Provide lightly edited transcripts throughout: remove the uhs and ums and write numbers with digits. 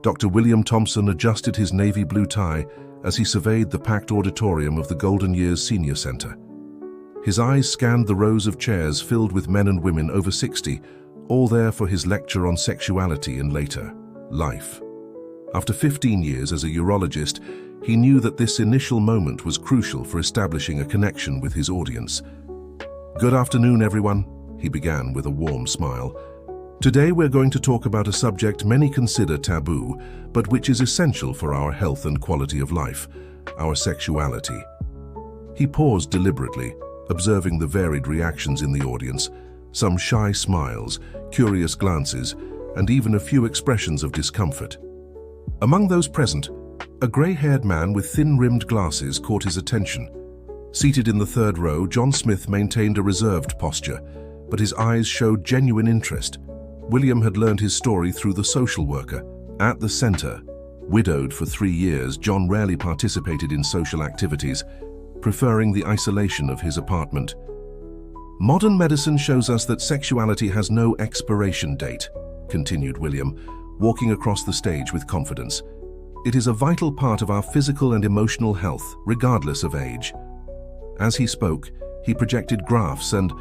Dr. William Thompson adjusted his navy blue tie as he surveyed the packed auditorium of the Golden Years Senior Center. His eyes scanned the rows of chairs filled with men and women over 60, all there for his lecture on sexuality and later, life. After 15 years as a urologist, he knew that this initial moment was crucial for establishing a connection with his audience. "Good afternoon, everyone," he began with a warm smile. "Today we're going to talk about a subject many consider taboo, but which is essential for our health and quality of life, our sexuality." He paused deliberately, observing the varied reactions in the audience, some shy smiles, curious glances, and even a few expressions of discomfort. Among those present, a grey-haired man with thin-rimmed glasses caught his attention. Seated in the third row, John Smith maintained a reserved posture, but his eyes showed genuine interest. William had learned his story through the social worker. At the center, widowed for 3 years, John rarely participated in social activities, preferring the isolation of his apartment. "Modern medicine shows us that sexuality has no expiration date," continued William, walking across the stage with confidence. "It is a vital part of our physical and emotional health, regardless of age." As he spoke, he projected graphs and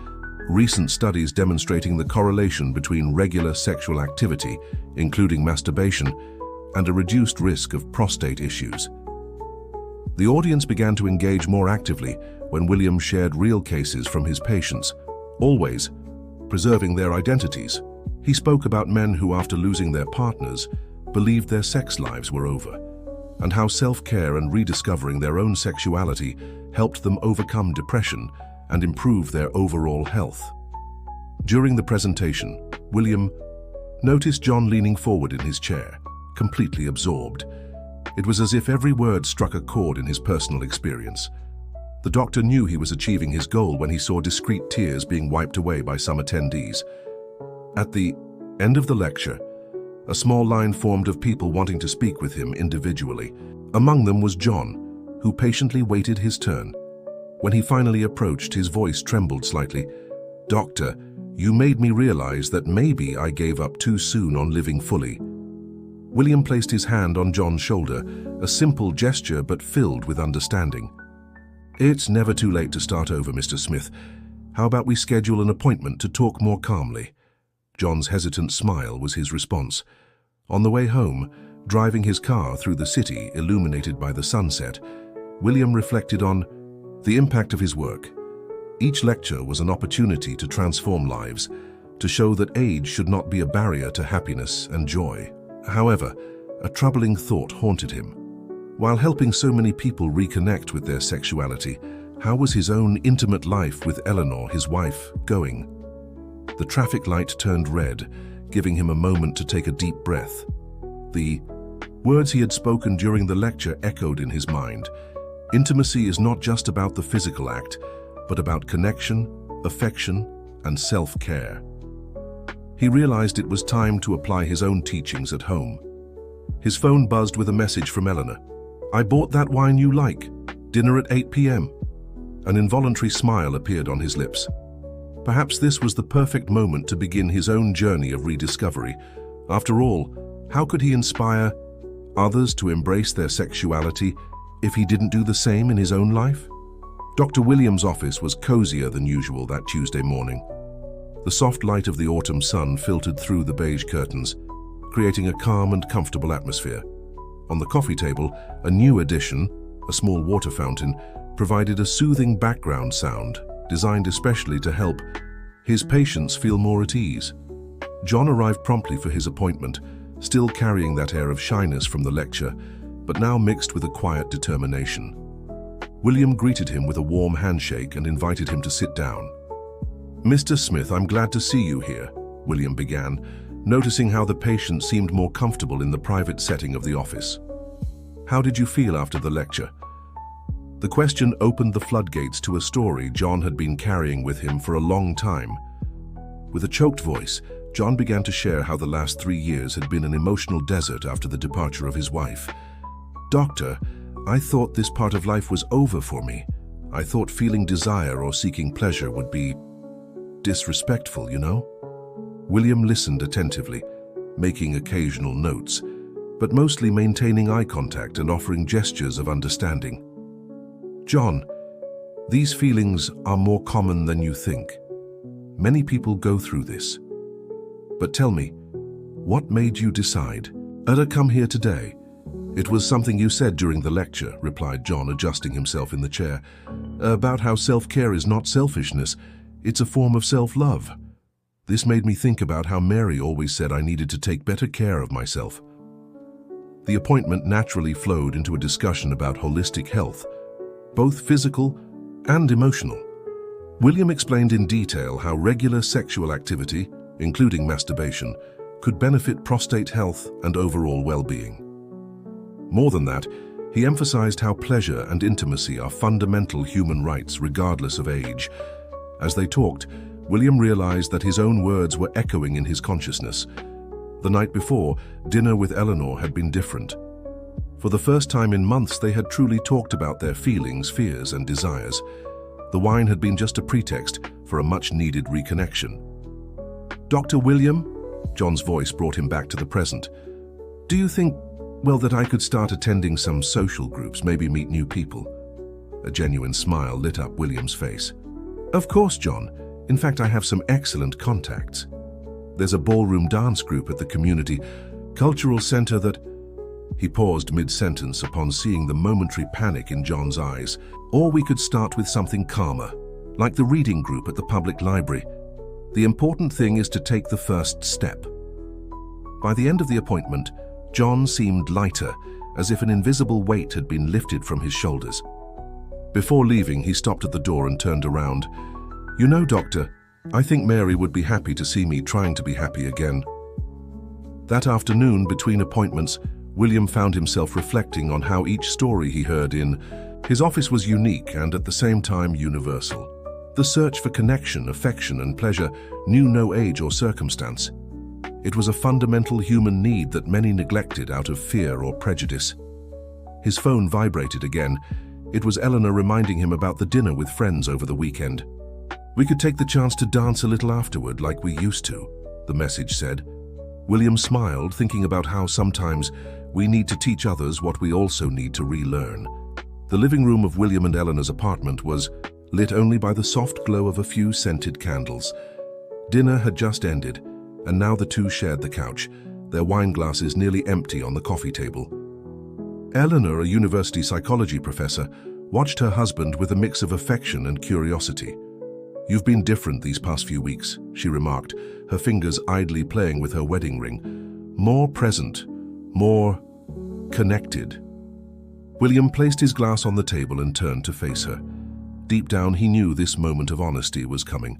recent studies demonstrating the correlation between regular sexual activity, including masturbation, and a reduced risk of prostate issues. The audience began to engage more actively when William shared real cases from his patients, always preserving their identities. He spoke about men who, after losing their partners, believed their sex lives were over, and how self-care and rediscovering their own sexuality helped them overcome depression and improve their overall health. During the presentation, William noticed John leaning forward in his chair, completely absorbed. It was as if every word struck a chord in his personal experience. The doctor knew he was achieving his goal when he saw discreet tears being wiped away by some attendees. At the end of the lecture, a small line formed of people wanting to speak with him individually. Among them was John, who patiently waited his turn. When he finally approached, his voice trembled slightly. "Doctor, you made me realize that maybe I gave up too soon on living fully." William placed his hand on John's shoulder, a simple gesture but filled with understanding. "It's never too late to start over, Mr. Smith. How about we schedule an appointment to talk more calmly?" John's hesitant smile was his response. On the way home, driving his car through the city illuminated by the sunset, William reflected on the impact of his work. Each lecture was an opportunity to transform lives, to show that age should not be a barrier to happiness and joy. However, a troubling thought haunted him. While helping so many people reconnect with their sexuality, how was his own intimate life with Eleanor, his wife, going? The traffic light turned red, giving him a moment to take a deep breath. The words he had spoken during the lecture echoed in his mind. Intimacy is not just about the physical act, but about connection, affection, and self-care. He realized it was time to apply his own teachings at home. His phone buzzed with a message from Eleanor. "I bought that wine you like. Dinner at 8 p.m. An involuntary smile appeared on his lips. Perhaps this was the perfect moment to begin his own journey of rediscovery. After all, how could he inspire others to embrace their sexuality if he didn't do the same in his own life? Dr. Williams' office was cozier than usual that Tuesday morning. The soft light of the autumn sun filtered through the beige curtains, creating a calm and comfortable atmosphere. On the coffee table, a new addition, a small water fountain, provided a soothing background sound designed especially to help his patients feel more at ease. John arrived promptly for his appointment, still carrying that air of shyness from the lecture, but now mixed with a quiet determination. William greeted him with a warm handshake and invited him to sit down. "Mr. Smith, I'm glad to see you here," William began, noticing how the patient seemed more comfortable in the private setting of the office. "How did you feel after the lecture?" The question opened the floodgates to a story John had been carrying with him for a long time. With a choked voice, John began to share how the last 3 years had been an emotional desert after the departure of his wife. "Doctor, I thought this part of life was over for me. I thought feeling desire or seeking pleasure would be disrespectful, you know?" William listened attentively, making occasional notes. but mostly maintaining eye contact and offering gestures of understanding. John, these feelings are more common than you think. Many people go through this. But tell me, what made you decide to come here today? It was something you said during the lecture, replied John, adjusting himself in the chair, about how self-care is not selfishness, it's a form of self-love. This made me think about how Mary always said I needed to take better care of myself. The appointment naturally flowed into a discussion about holistic health, both physical and emotional. William explained in detail how regular sexual activity, including masturbation, could benefit prostate health and overall well-being. More than that, he emphasized how pleasure and intimacy are fundamental human rights regardless of age. As they talked, William realized that his own words were echoing in his consciousness. The night before, dinner with Eleanor had been different. For the first time in months, they had truly talked about their feelings, fears, and desires. The wine had been just a pretext for a much-needed reconnection. Dr. William, John's voice brought him back to the present. Do you think, that I could start attending some social groups, maybe meet new people? A genuine smile lit up William's face. Of course, John. In fact, I have some excellent contacts. There's a ballroom dance group at the community cultural center that... He paused mid-sentence upon seeing the momentary panic in John's eyes. Or we could start with something calmer, like the reading group at the public library. The important thing is to take the first step. By the end of the appointment, John seemed lighter, as if an invisible weight had been lifted from his shoulders. Before leaving, he stopped at the door and turned around. You know, Doctor, I think Mary would be happy to see me trying to be happy again. That afternoon, between appointments, William found himself reflecting on how each story he heard in his office was unique and at the same time universal. The search for connection, affection, and pleasure knew no age or circumstance. It was a fundamental human need that many neglected out of fear or prejudice. His phone vibrated again. It was Eleanor reminding him about the dinner with friends over the weekend. We could take the chance to dance a little afterward like we used to, the message said. William smiled, thinking about how sometimes we need to teach others what we also need to relearn. The living room of William and Eleanor's apartment was lit only by the soft glow of a few scented candles. Dinner had just ended, and now the two shared the couch, their wine glasses nearly empty on the coffee table. Eleanor, a university psychology professor, watched her husband with a mix of affection and curiosity. You've been different these past few weeks, she remarked, her fingers idly playing with her wedding ring. More present, more connected. William placed his glass on the table and turned to face her. Deep down, he knew this moment of honesty was coming.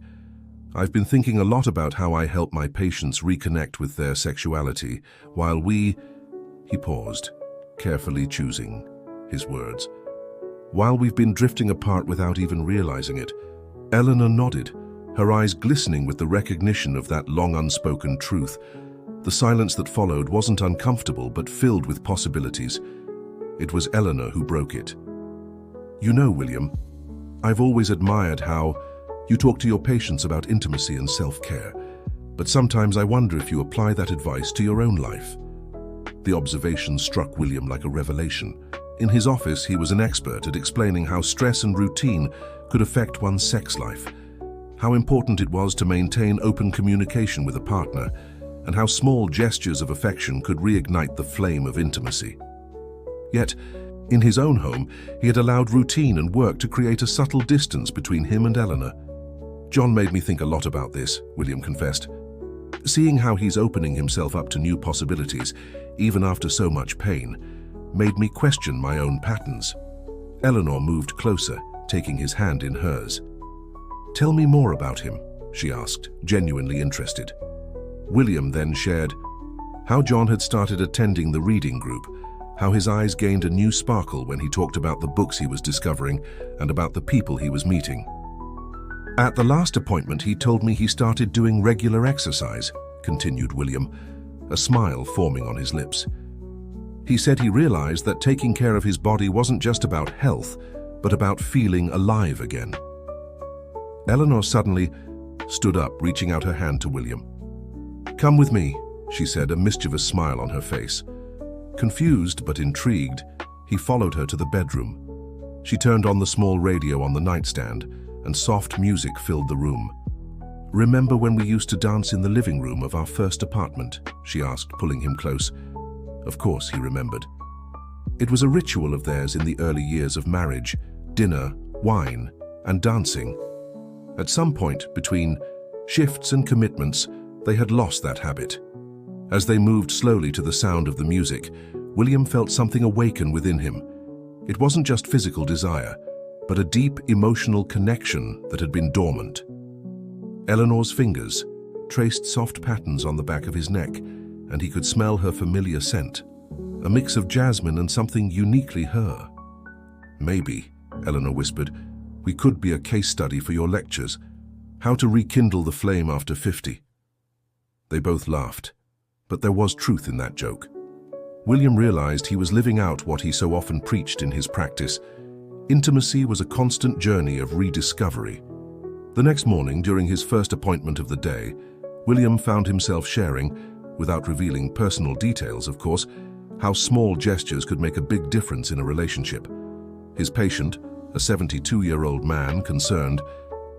I've been thinking a lot about how I help my patients reconnect with their sexuality, while he paused, carefully choosing his words. While we've been drifting apart without even realizing it. Eleanor nodded, her eyes glistening with the recognition of that long unspoken truth. The silence that followed wasn't uncomfortable but filled with possibilities. It was Eleanor who broke it. You know, William, I've always admired how you talk to your patients about intimacy and self-care, but sometimes I wonder if you apply that advice to your own life. The observation struck William like a revelation. In his office, he was an expert at explaining how stress and routine could affect one's sex life, how important it was to maintain open communication with a partner, and how small gestures of affection could reignite the flame of intimacy. Yet, in his own home, he had allowed routine and work to create a subtle distance between him and Eleanor. John made me think a lot about this, William confessed. Seeing how he's opening himself up to new possibilities, even after so much pain, made me question my own patterns. Eleanor moved closer, taking his hand in hers. Tell me more about him, she asked, genuinely interested. William then shared how John had started attending the reading group, how his eyes gained a new sparkle when he talked about the books he was discovering and about the people he was meeting. At the last appointment, he told me he started doing regular exercise, continued William, a smile forming on his lips. He said he realized that taking care of his body wasn't just about health, but about feeling alive again. Eleanor suddenly stood up, reaching out her hand to William. Come with me, she said, a mischievous smile on her face. Confused but intrigued, he followed her to the bedroom. She turned on the small radio on the nightstand, and soft music filled the room. "Remember when we used to dance in the living room of our first apartment?" she asked, pulling him close. Of course he remembered. It was a ritual of theirs in the early years of marriage: dinner, wine, and dancing. At some point, between shifts and commitments, they had lost that habit. As they moved slowly to the sound of the music, William felt something awaken within him. It wasn't just physical desire, but a deep emotional connection that had been dormant. Eleanor's fingers traced soft patterns on the back of his neck, and he could smell her familiar scent, a mix of jasmine and something uniquely her. "Maybe," Eleanor whispered, "we could be a case study for your lectures. How to rekindle the flame after 50. They both laughed, but there was truth in that joke. William realized he was living out what he so often preached in his practice. Intimacy was a constant journey of rediscovery. The next morning, during his first appointment of the day, William found himself sharing, without revealing personal details, of course, how small gestures could make a big difference in a relationship. His patient, a 72-year-old man concerned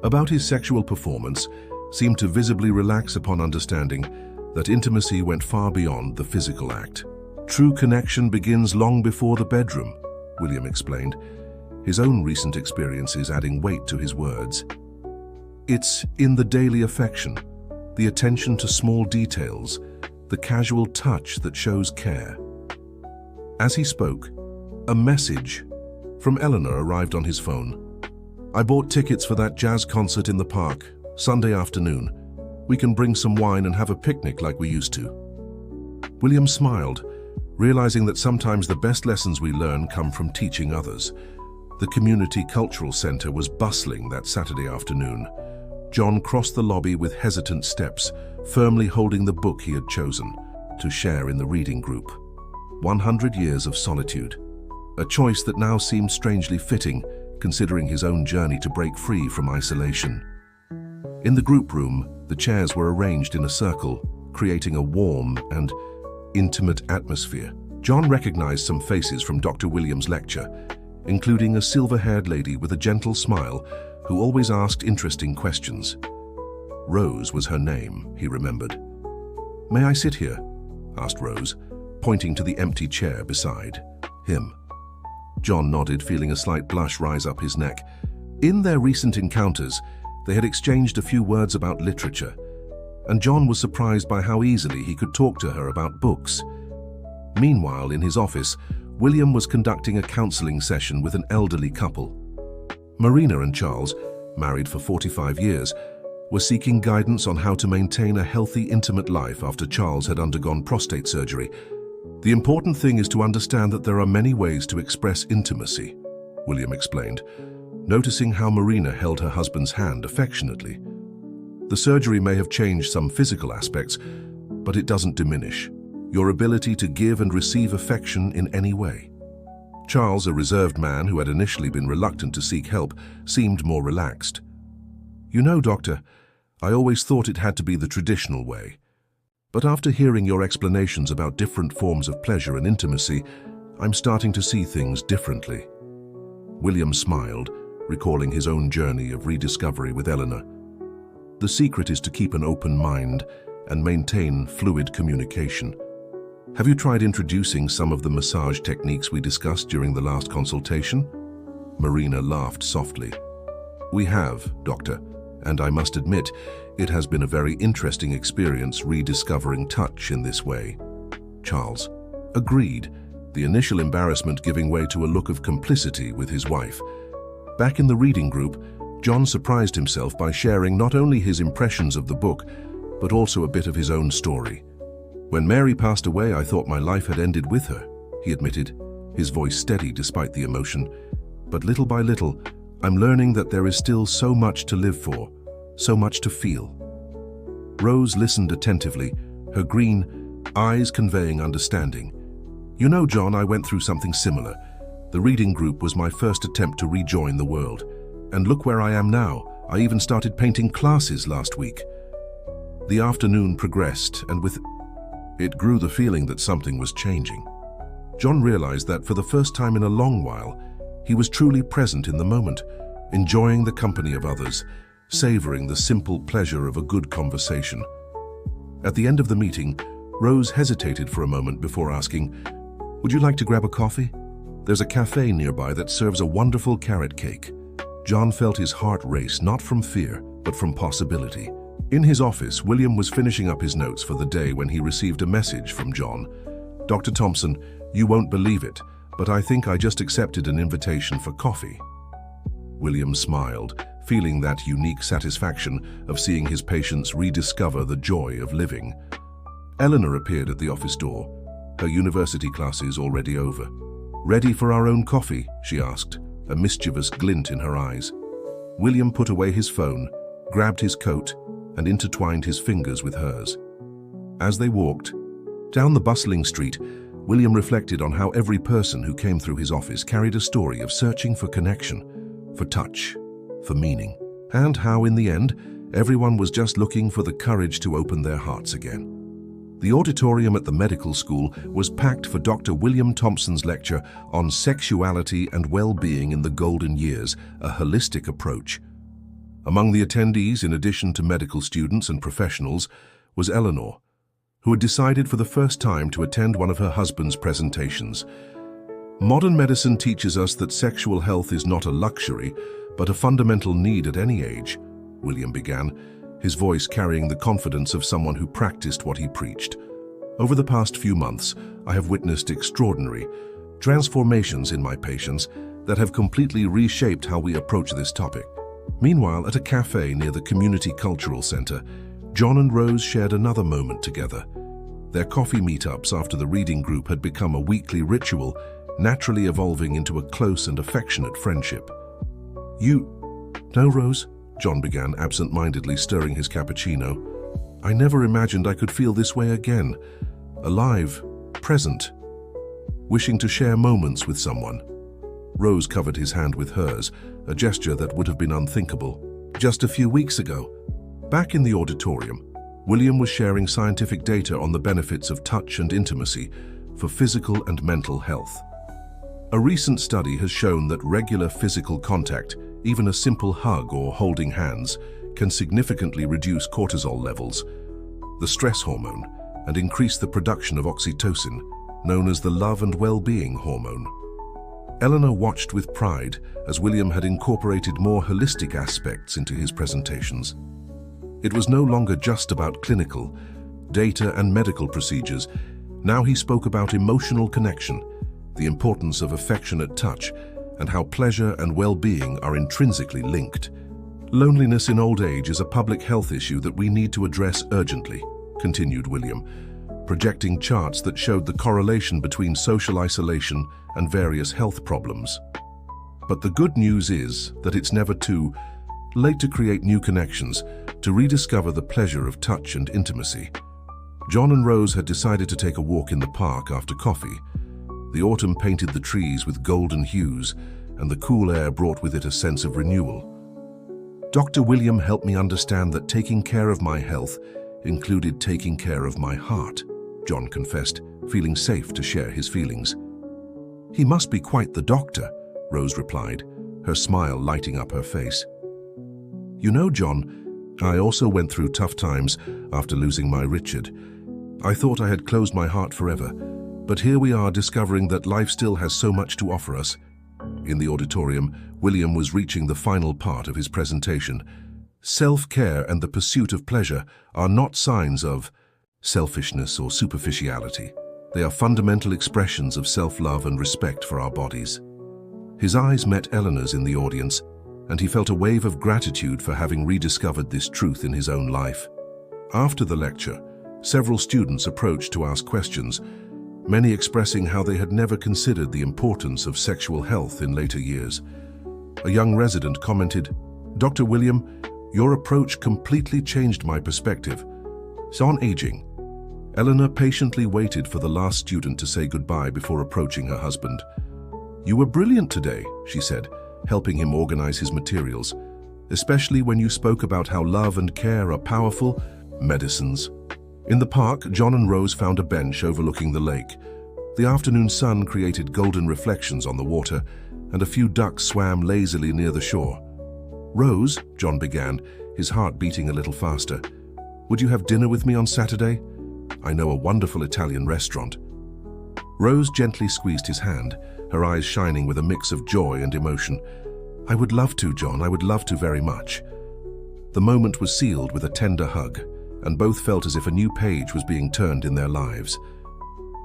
about his sexual performance, seemed to visibly relax upon understanding that intimacy went far beyond the physical act. "True connection begins long before the bedroom," William explained, his own recent experiences adding weight to his words. "It's in the daily affection, the attention to small details, the casual touch that shows care." As he spoke, a message from Eleanor arrived on his phone. "I bought tickets for that jazz concert in the park, Sunday afternoon. We can bring some wine and have a picnic like we used to." William smiled, realizing that sometimes the best lessons we learn come from teaching others. The Community Cultural Center was bustling that Saturday afternoon. John crossed the lobby with hesitant steps, firmly holding the book he had chosen to share in the reading group. 100 Years of Solitude, a choice that now seemed strangely fitting, considering his own journey to break free from isolation. In the group room, the chairs were arranged in a circle, creating a warm and intimate atmosphere. John recognized some faces from Dr. Williams' lecture, including a silver-haired lady with a gentle smile who always asked interesting questions. Rose was her name, he remembered. "May I sit here?" asked Rose, pointing to the empty chair beside him. John nodded, feeling a slight blush rise up his neck. In their recent encounters, they had exchanged a few words about literature, and John was surprised by how easily he could talk to her about books. Meanwhile, in his office, William was conducting a counseling session with an elderly couple. Marina and Charles, married for 45 years, were seeking guidance on how to maintain a healthy, intimate life after Charles had undergone prostate surgery. "The important thing is to understand that there are many ways to express intimacy," William explained, noticing how Marina held her husband's hand affectionately. "The surgery may have changed some physical aspects, but it doesn't diminish your ability to give and receive affection in any way." Charles, a reserved man who had initially been reluctant to seek help, seemed more relaxed. "You know, Doctor, I always thought it had to be the traditional way. But after hearing your explanations about different forms of pleasure and intimacy, I'm starting to see things differently." William smiled, recalling his own journey of rediscovery with Eleanor. "The secret is to keep an open mind and maintain fluid communication. Have you tried introducing some of the massage techniques we discussed during the last consultation?" Marina laughed softly. "We have, Doctor, and I must admit, it has been a very interesting experience rediscovering touch in this way." Charles agreed, the initial embarrassment giving way to a look of complicity with his wife. Back in the reading group, John surprised himself by sharing not only his impressions of the book, but also a bit of his own story. "When Mary passed away, I thought my life had ended with her," he admitted, his voice steady despite the emotion. "But little by little, I'm learning that there is still so much to live for, so much to feel." Rose listened attentively, her green eyes conveying understanding. "You know, John, I went through something similar. The reading group was my first attempt to rejoin the world. And look where I am now. I even started painting classes last week." The afternoon progressed, and with it grew the feeling that something was changing. John realized that for the first time in a long while, he was truly present in the moment, enjoying the company of others, savoring the simple pleasure of a good conversation. At the end of the meeting, Rose hesitated for a moment before asking, "Would you like to grab a coffee? There's a cafe nearby that serves a wonderful carrot cake." John felt his heart race, not from fear, but from possibility. In his office, William was finishing up his notes for the day when he received a message from John. "Dr. Thompson, you won't believe it, but I think I just accepted an invitation for coffee." William smiled, feeling that unique satisfaction of seeing his patients rediscover the joy of living. Eleanor appeared at the office door, her university classes already over. "Ready for our own coffee?" she asked, a mischievous glint in her eyes. William put away his phone, grabbed his coat, and intertwined his fingers with hers. As they walked down the bustling street, William reflected on how every person who came through his office carried a story of searching for connection, for touch, for meaning, and how, in the end, everyone was just looking for the courage to open their hearts again. The auditorium at the medical school was packed for Dr. William Thompson's lecture on sexuality and well-being in the golden years, a holistic approach. Among the attendees, in addition to medical students and professionals, was Eleanor, who had decided for the first time to attend one of her husband's presentations. "Modern medicine teaches us that sexual health is not a luxury, but a fundamental need at any age," William began, his voice carrying the confidence of someone who practiced what he preached. "Over the past few months, I have witnessed extraordinary transformations in my patients that have completely reshaped how we approach this topic." Meanwhile, at a cafe near the Community Cultural Center, John and Rose shared another moment together. Their coffee meetups after the reading group had become a weekly ritual, naturally evolving into a close and affectionate friendship. "You know, Rose," John began, absent-mindedly stirring his cappuccino, "I never imagined I could feel this way again, alive, present, wishing to share moments with someone." Rose covered his hand with hers, a gesture that would have been unthinkable just a few weeks ago. Back in the auditorium, William was sharing scientific data on the benefits of touch and intimacy for physical and mental health. A recent study has shown that regular physical contact, even a simple hug or holding hands, can significantly reduce cortisol levels, the stress hormone, and increase the production of oxytocin, known as the love and well-being hormone. Eleanor watched with pride as William had incorporated more holistic aspects into his presentations. It was no longer just about clinical, data and medical procedures. Now he spoke about emotional connection, the importance of affectionate touch, and how pleasure and well-being are intrinsically linked. "Loneliness in old age is a public health issue that we need to address urgently," continued William, projecting charts that showed the correlation between social isolation and various health problems. "But the good news is that it's never too late to create new connections, to rediscover the pleasure of touch and intimacy." John and Rose had decided to take a walk in the park after coffee. The autumn painted the trees with golden hues, and the cool air brought with it a sense of renewal. "Dr. William helped me understand that taking care of my health included taking care of my heart," John confessed, feeling safe to share his feelings. "He must be quite the doctor," Rose replied, her smile lighting up her face. "You know, John, I also went through tough times after losing my Richard. I thought I had closed my heart forever, but here we are discovering that life still has so much to offer us." In the auditorium, William was reaching the final part of his presentation. Self-care and the pursuit of pleasure are not signs of selfishness or superficiality. They are fundamental expressions of self-love and respect for our bodies. His eyes met Eleanor's in the audience, and he felt a wave of gratitude for having rediscovered this truth in his own life. After the lecture, several students approached to ask questions, many expressing how they had never considered the importance of sexual health in later years. A young resident commented, "Dr. William, your approach completely changed my perspective on aging." Eleanor patiently waited for the last student to say goodbye before approaching her husband. "You were brilliant today," she said, helping him organize his materials, "especially when you spoke about how love and care are powerful medicines." In the park, John and Rose found a bench overlooking the lake. The afternoon sun created golden reflections on the water, and a few ducks swam lazily near the shore. "Rose," John began, his heart beating a little faster, "would you have dinner with me on Saturday? I know a wonderful Italian restaurant." Rose gently squeezed his hand, her eyes shining with a mix of joy and emotion. "I would love to, John, I would love to very much." The moment was sealed with a tender hug, and both felt as if a new page was being turned in their lives.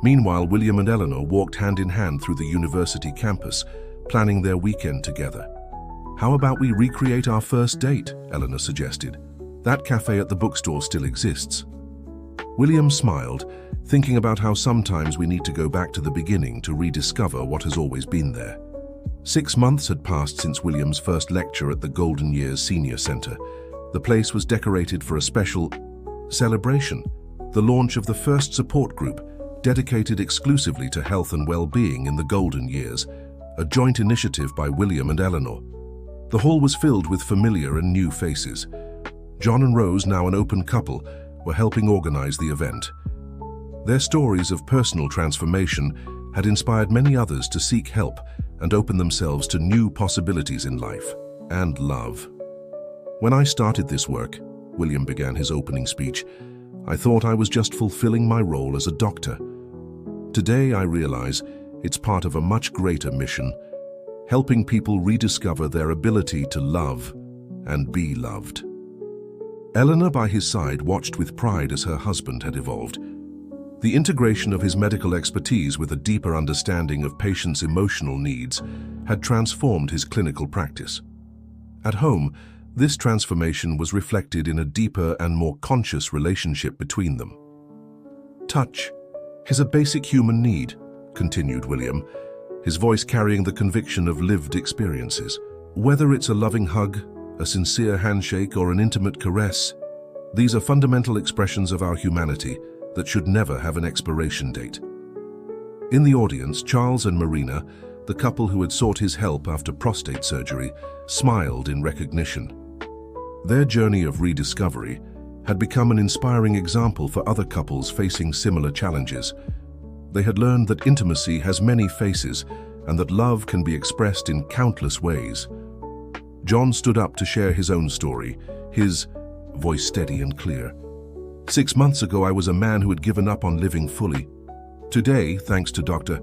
Meanwhile, William and Eleanor walked hand in hand through the university campus, planning their weekend together. "How about we recreate our first date?" Eleanor suggested. "That cafe at the bookstore still exists." William smiled, thinking about how sometimes we need to go back to the beginning to rediscover what has always been there. 6 months had passed since William's first lecture at the Golden Years Senior Center. The place was decorated for a special celebration, the launch of the first support group dedicated exclusively to health and well-being in the Golden Years, a joint initiative by William and Eleanor. The hall was filled with familiar and new faces. John and Rose, now an open couple, were helping organize the event. Their stories of personal transformation had inspired many others to seek help and open themselves to new possibilities in life and love. "When I started this work," William began his opening speech, "I thought I was just fulfilling my role as a doctor. Today I realize it's part of a much greater mission, helping people rediscover their ability to love and be loved." Eleanor, by his side, watched with pride as her husband had evolved. The integration of his medical expertise with a deeper understanding of patients' emotional needs had transformed his clinical practice. At home, this transformation was reflected in a deeper and more conscious relationship between them. "Touch is a basic human need," continued William, his voice carrying the conviction of lived experiences. "Whether it's a loving hug, a sincere handshake, or an intimate caress, these are fundamental expressions of our humanity that should never have an expiration date." In the audience, Charles and Marina, the couple who had sought his help after prostate surgery, smiled in recognition. Their journey of rediscovery had become an inspiring example for other couples facing similar challenges. They had learned that intimacy has many faces and that love can be expressed in countless ways. John stood up to share his own story, his voice steady and clear. "6 months ago, I was a man who had given up on living fully. Today, thanks to Dr.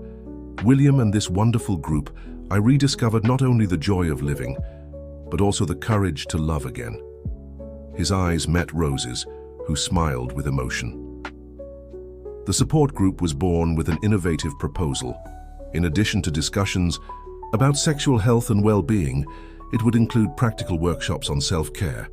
William and this wonderful group, I rediscovered not only the joy of living, but also the courage to love again." His eyes met Rose's, who smiled with emotion. The support group was born with an innovative proposal. In addition to discussions about sexual health and well-being, it would include practical workshops on self-care,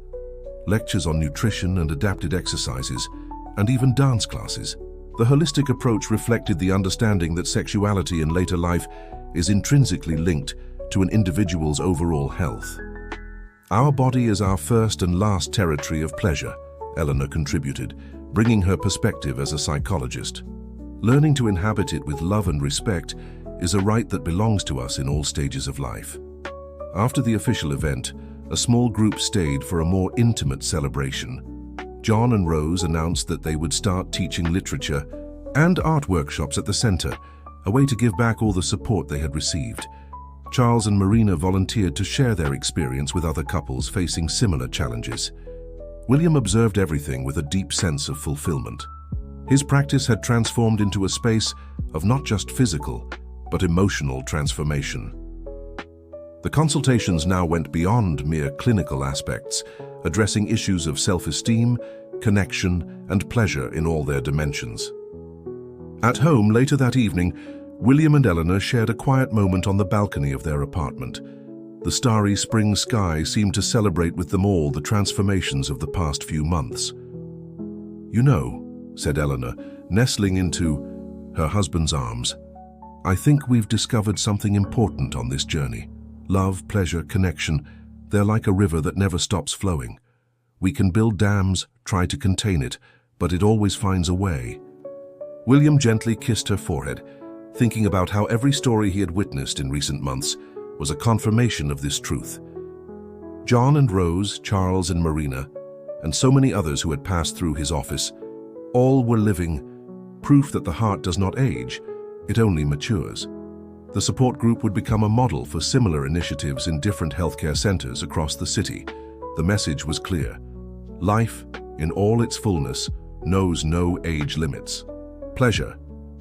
lectures on nutrition and adapted exercises, and even dance classes. The holistic approach reflected the understanding that sexuality in later life is intrinsically linked to an individual's overall health. "Our body is our first and last territory of pleasure," Eleanor contributed, bringing her perspective as a psychologist. "Learning to inhabit it with love and respect is a right that belongs to us in all stages of life." After the official event, a small group stayed for a more intimate celebration. John and Rose announced that they would start teaching literature and art workshops at the center, a way to give back all the support they had received. Charles and Marina volunteered to share their experience with other couples facing similar challenges. William observed everything with a deep sense of fulfillment. His practice had transformed into a space of not just physical, but emotional transformation. The consultations now went beyond mere clinical aspects, addressing issues of self-esteem, connection, and pleasure in all their dimensions. At home, later that evening, William and Eleanor shared a quiet moment on the balcony of their apartment. The starry spring sky seemed to celebrate with them all the transformations of the past few months. "You know," said Eleanor, nestling into her husband's arms, "I think we've discovered something important on this journey. Love, pleasure, connection, they're like a river that never stops flowing. We can build dams, try to contain it, but it always finds a way." William gently kissed her forehead, thinking about how every story he had witnessed in recent months was a confirmation of this truth. John and Rose, Charles and Marina, and so many others who had passed through his office, all were living proof that the heart does not age, it only matures. The support group would become a model for similar initiatives in different healthcare centers across the city. The message was clear. Life, in all its fullness, knows no age limits. Pleasure,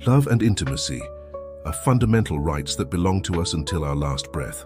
love and intimacy are fundamental rights that belong to us until our last breath.